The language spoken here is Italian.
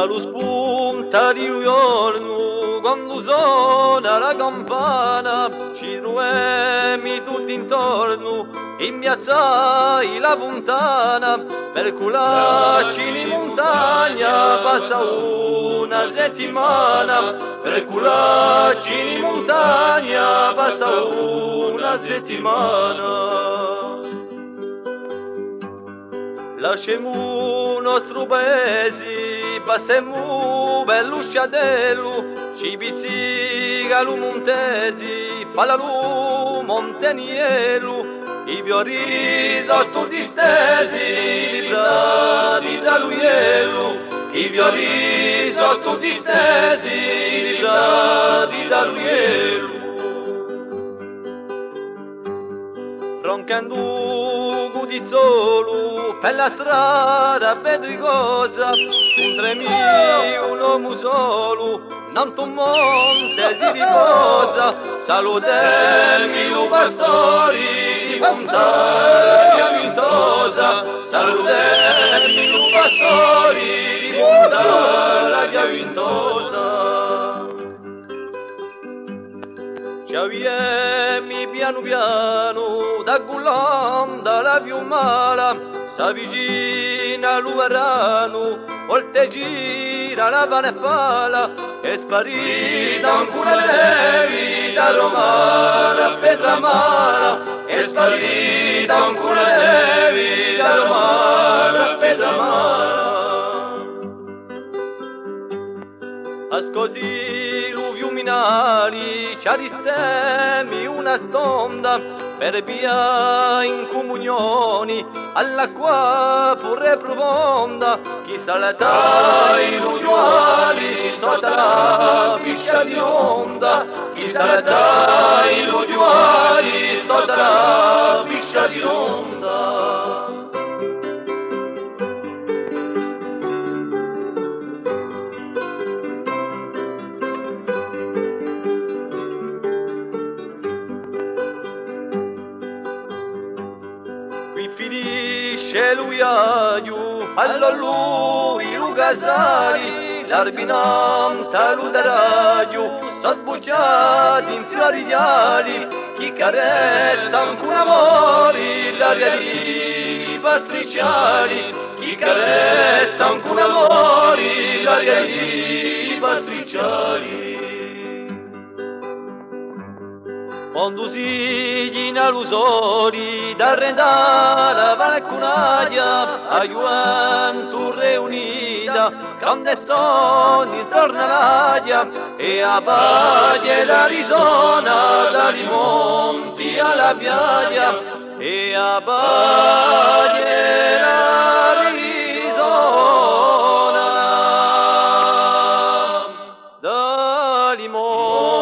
Dallo spunta di un giorno, quando suona la campana, ci troviamo tutti intorno, in piazzai la fontana, per cularci in montagna, passa una settimana, per cularci in montagna, passa una settimana. Lasciamo il nostro paese, passiamo per l'usciatello, ci pizzica lo montesi, fa lo montaniello, i fiori sotto distesi, i prati dall'uiello, i fiori sotto distesi, i prati dall'uiello. Roncando Gudizzolo per la strada pedrigosa, un tremio, un uomo solo, non tu monte si riposa, salutemi lo pastori di montagna vintosa, salutemi lo pastori di montagna vintosa. Ci avviemi piano piano da Gulam, dalla Piumala, s'avvicina l'Uverano, volte gira la Panefala, è sparita ancora levi da Romana a Pedramala, è sparita ancora levi da Romana a Pedramala. Ascosì luviuminali, ci aristemi una stonda, per via in comunioni, all'acqua pure profonda, chi salta i luviuali, sotto la piscia di l'onda, chi salta i luviuali, sotto la piscia di l'onda. Qui finisce l'uiaio, allora lui lo casali, l'arbinanta l'udaraio, sono sbucciati in fiori ali, chi carezza ancora amori, l'aria di pastricciali, chi carezza ancora amori, l'aria di pastricciali. Quando si ghina l'usori da Rendana va la cunaglia a Juventus reunita grande sogni intorno all'aia e a Paglia e l'Arizona dai monti alla piaglia e a Paglia e l'Arizona dai monti